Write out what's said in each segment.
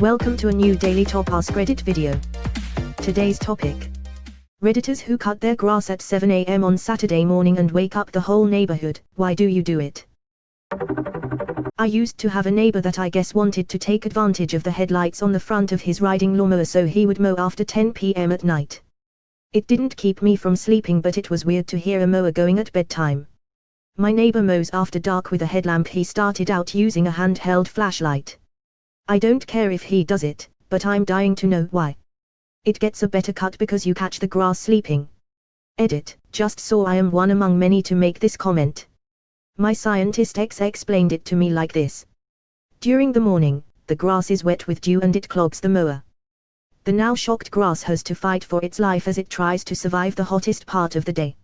Welcome to a new daily top Askreddit video. Today's topic: Redditors who cut their grass at 7 a.m. on Saturday morning and wake up the whole neighborhood. Why do you do it? I used to have a neighbor that I guess wanted to take advantage of the headlights on the front of his riding lawnmower so he would mow after 10 p.m. at night. It didn't keep me from sleeping, but it was weird to hear a mower going at bedtime. My neighbor mows after dark with a headlamp. He started out using a handheld flashlight. I don't care if he does it, but I'm dying to know why. It gets a better cut because you catch the grass sleeping. Edit, just so I am one among many to make this comment. My scientist X explained it to me like this. During the morning, the grass is wet with dew and it clogs the mower. The now shocked grass has to fight for its life as it tries to survive the hottest part of the day.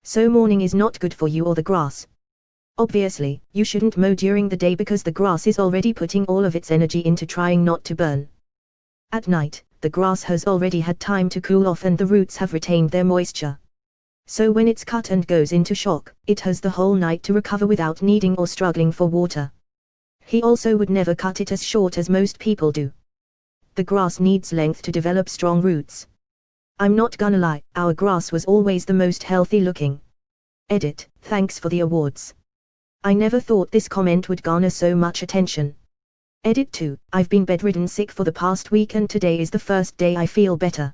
So morning is not good for you or the grass. Obviously, you shouldn't mow during the day because the grass is already putting all of its energy into trying not to burn. At night, the grass has already had time to cool off and the roots have retained their moisture. So when it's cut and goes into shock, it has the whole night to recover without needing or struggling for water. He also would never cut it as short as most people do. The grass needs length to develop strong roots. I'm not gonna lie, our grass was always the most healthy looking. Edit, thanks for the awards. I never thought this comment would garner so much attention. Edit 2, I've been bedridden sick for the past week and today is the first day I feel better.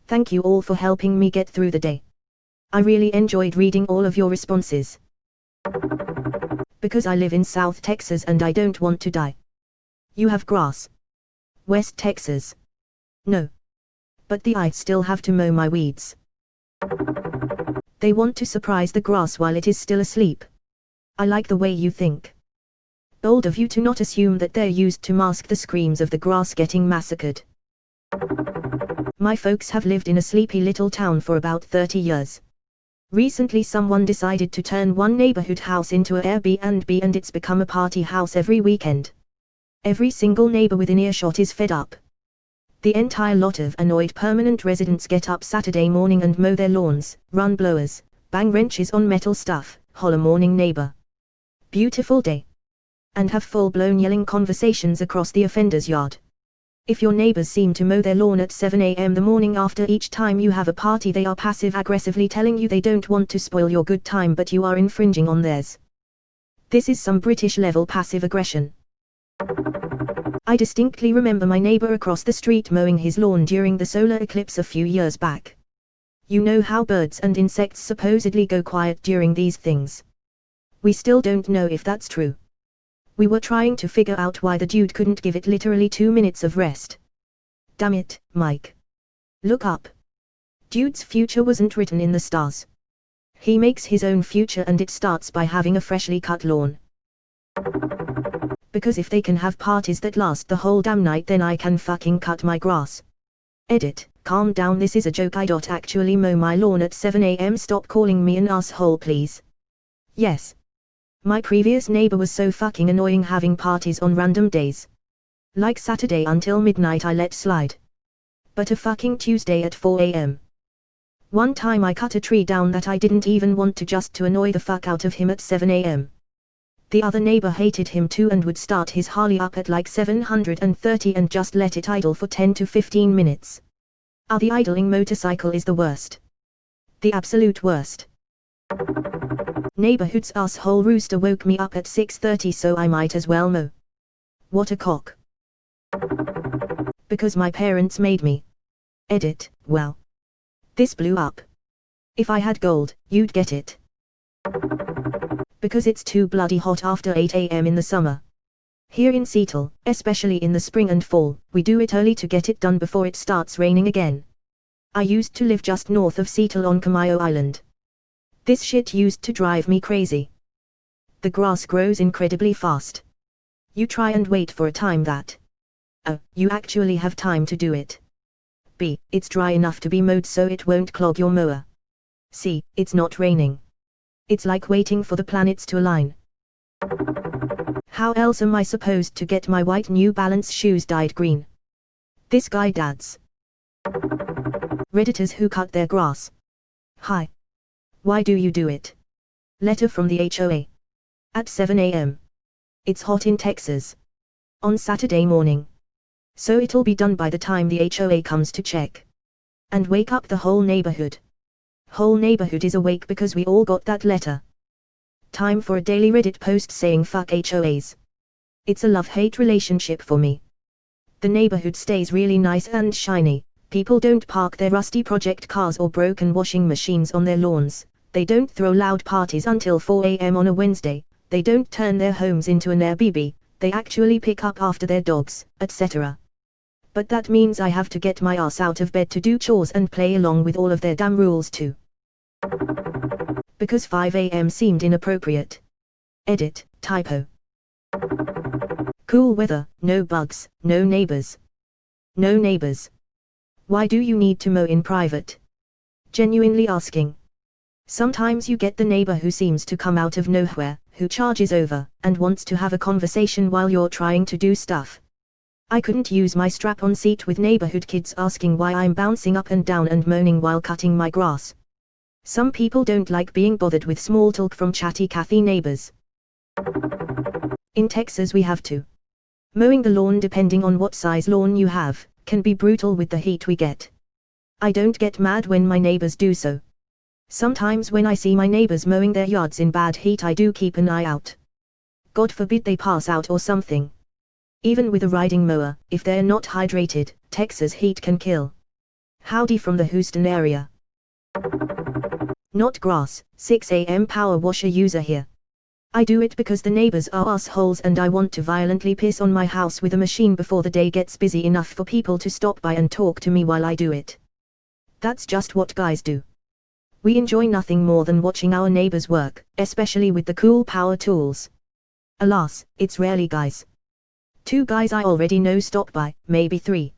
Thank you all for helping me get through the day. I really enjoyed reading all of your responses. Because I live in South Texas and I don't want to die. You have grass. West Texas. No. But I still have to mow my weeds. They want to surprise the grass while it is still asleep. I like the way you think. Bold of you to not assume that they're used to mask the screams of the grass getting massacred. My folks have lived in a sleepy little town for about 30 years. Recently someone decided to turn one neighborhood house into an Airbnb and it's become a party house every weekend. Every single neighbor within earshot is fed up. The entire lot of annoyed permanent residents get up Saturday morning and mow their lawns, run blowers, bang wrenches on metal stuff, holler morning neighbor. Beautiful day. And have full-blown yelling conversations across the offender's yard. If your neighbors seem to mow their lawn at 7 a.m. the morning after each time you have a party, they are passive-aggressively telling you they don't want to spoil your good time but you are infringing on theirs. This is some British-level passive aggression. I distinctly remember my neighbor across the street mowing his lawn during the solar eclipse a few years back. You know how birds and insects supposedly go quiet during these things. We still don't know if that's true. We were trying to figure out why the dude couldn't give it literally 2 minutes of rest. Damn it, Mike. Look up. Dude's future wasn't written in the stars. He makes his own future and it starts by having a freshly cut lawn. Because if they can have parties that last the whole damn night, then I can fucking cut my grass. Edit, calm down, this is a joke. I don't actually mow my lawn at 7 a.m. Stop calling me an asshole please. Yes. My previous neighbor was so fucking annoying, having parties on random days. Like Saturday until midnight I let slide. But a fucking Tuesday at 4 a.m. One time I cut a tree down that I didn't even want to, just to annoy the fuck out of him at 7 a.m. The other neighbor hated him too and would start his Harley up at like 730 and just let it idle for 10 to 15 minutes. The idling motorcycle is the worst. The absolute worst. Neighborhood's asshole rooster woke me up at 6:30 so I might as well mow. What a cock. Because my parents made me. Edit, well. This blew up. If I had gold, you'd get it. Because it's too bloody hot after 8 a.m. in the summer. Here in Seattle, especially in the spring and fall, we do it early to get it done before it starts raining again. I used to live just north of Seattle on Camillo Island. This shit used to drive me crazy. The grass grows incredibly fast. You try and wait for a time that you actually have time to do it. B, it's dry enough to be mowed so it won't clog your mower. C, it's not raining. It's like waiting for the planets to align. How else am I supposed to get my white New Balance shoes dyed green? This guy dads. Redditors who cut their grass. Hi. Why do you do it? Letter from the HOA. At 7 a.m. It's hot in Texas. On Saturday morning. So it'll be done by the time the HOA comes to check. And wake up the whole neighborhood. Whole neighborhood is awake because we all got that letter. Time for a daily Reddit post saying fuck HOAs. It's a love-hate relationship for me. The neighborhood stays really nice and shiny. People don't park their rusty project cars or broken washing machines on their lawns. They don't throw loud parties until 4 a.m. on a Wednesday. They don't turn their homes into an Airbnb. They actually pick up after their dogs, etc. But that means I have to get my ass out of bed to do chores and play along with all of their damn rules too. Because 5 a.m. seemed inappropriate. Edit, typo. Cool weather, no bugs, no neighbors. No neighbors. Why do you need to mow in private? Genuinely asking. Sometimes you get the neighbor who seems to come out of nowhere, who charges over, and wants to have a conversation while you're trying to do stuff. I couldn't use my strap-on seat with neighborhood kids asking why I'm bouncing up and down and moaning while cutting my grass. Some people don't like being bothered with small talk from chatty Cathy neighbors. In Texas we have to. Mowing the lawn, depending on what size lawn you have, can be brutal with the heat we get. I don't get mad when my neighbors do so. Sometimes when I see my neighbors mowing their yards in bad heat, I do keep an eye out. God forbid they pass out or something. Even with a riding mower, if they're not hydrated, Texas heat can kill. Howdy from the Houston area. Not grass, 6 a.m. power washer user here. I do it because the neighbors are assholes and I want to violently piss on my house with a machine before the day gets busy enough for people to stop by and talk to me while I do it. That's just what guys do. We enjoy nothing more than watching our neighbors work, especially with the cool power tools. Alas, it's rarely guys. 2 guys I already know stop by, maybe 3.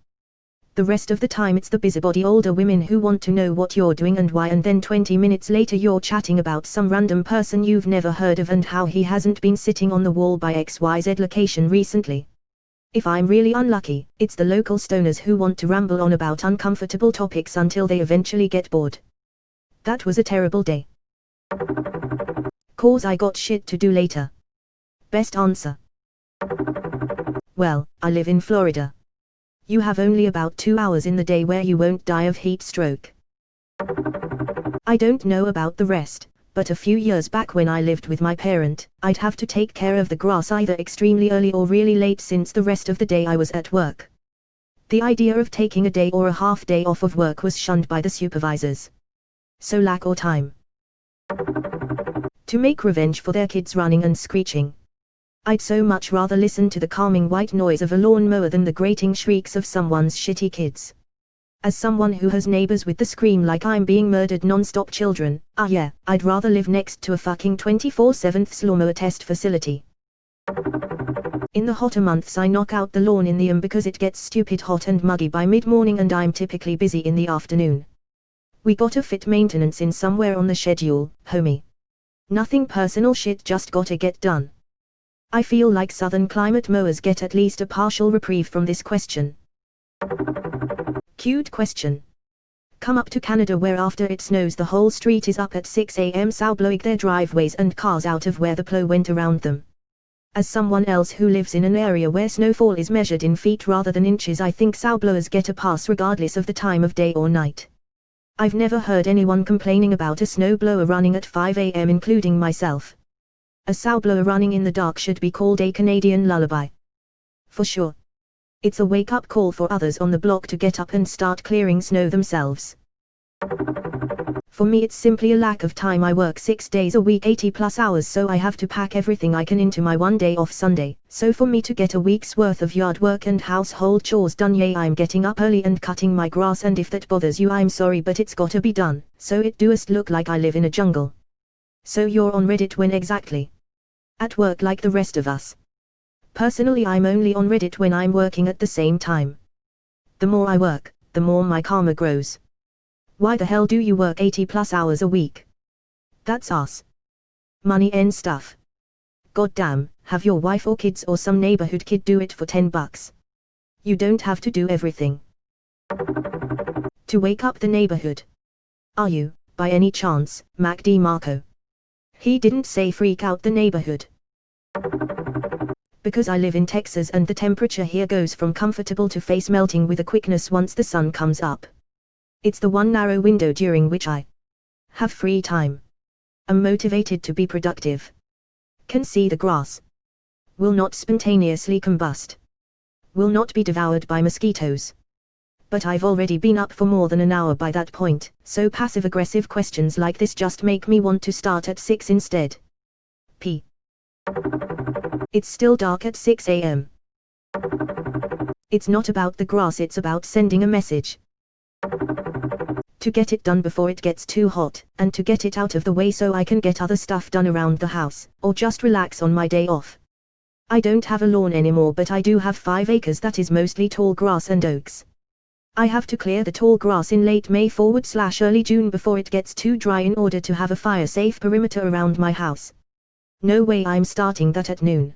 The rest of the time it's the busybody older women who want to know what you're doing and why, and then 20 minutes later you're chatting about some random person you've never heard of and how he hasn't been sitting on the wall by XYZ location recently. If I'm really unlucky, it's the local stoners who want to ramble on about uncomfortable topics until they eventually get bored. That was a terrible day. Cause I got shit to do later. Best answer. Well, I live in Florida. You have only about 2 hours in the day where you won't die of heat stroke. I don't know about the rest, but a few years back when I lived with my parent, I'd have to take care of the grass either extremely early or really late since the rest of the day I was at work. The idea of taking a day or a half day off of work was shunned by the supervisors. So lack of time. To make revenge for their kids running and screeching. I'd so much rather listen to the calming white noise of a lawn mower than the grating shrieks of someone's shitty kids. As someone who has neighbors with the scream like I'm being murdered non-stop children, yeah, I'd rather live next to a fucking 24/7 lawnmower test facility. In the hotter months I knock out the lawn in the because it gets stupid hot and muggy by mid-morning and I'm typically busy in the afternoon. We gotta fit maintenance in somewhere on the schedule, homie. Nothing personal shit, just gotta get done. I feel like southern climate mowers get at least a partial reprieve from this question. Cute question. Come up to Canada where after it snows the whole street is up at 6 a.m. so blowing their driveways and cars out of where the plow went around them. As someone else who lives in an area where snowfall is measured in feet rather than inches, I think snowblowers get a pass regardless of the time of day or night. I've never heard anyone complaining about a snowblower running at 5 a.m. including myself. A snowblower running in the dark should be called a Canadian lullaby. For sure. It's a wake-up call for others on the block to get up and start clearing snow themselves. For me it's simply a lack of time. I work 6 days a week 80+ hours, so I have to pack everything I can into my one day off Sunday. So for me to get a week's worth of yard work and household chores done, I'm getting up early and cutting my grass, and if that bothers you I'm sorry but it's gotta be done, so it doest look like I live in a jungle. So you're on Reddit when exactly? At work like the rest of us. Personally I'm only on Reddit when I'm working at the same time. The more I work, the more my karma grows. Why the hell do you work 80+ hours a week? That's ass. Money and stuff. God damn, have your wife or kids or some neighborhood kid do it for $10. You don't have to do everything. To wake up the neighborhood. Are you, by any chance, Mac DeMarco? He didn't say freak out the neighborhood. Because I live in Texas and the temperature here goes from comfortable to face melting with a quickness once the sun comes up. It's the one narrow window during which I have free time. Am motivated to be productive. Can see the grass. Will not spontaneously combust. Will not be devoured by mosquitoes. But I've already been up for more than an hour by that point, so passive-aggressive questions like this just make me want to start at 6 instead. P. It's still dark at 6 a.m. It's not about the grass, it's about sending a message. To get it done before it gets too hot, and to get it out of the way so I can get other stuff done around the house, or just relax on my day off. I don't have a lawn anymore, but I do have 5 acres that is mostly tall grass and oaks. I have to clear the tall grass in late May/early June before it gets too dry in order to have a fire-safe perimeter around my house. No way I'm starting that at noon.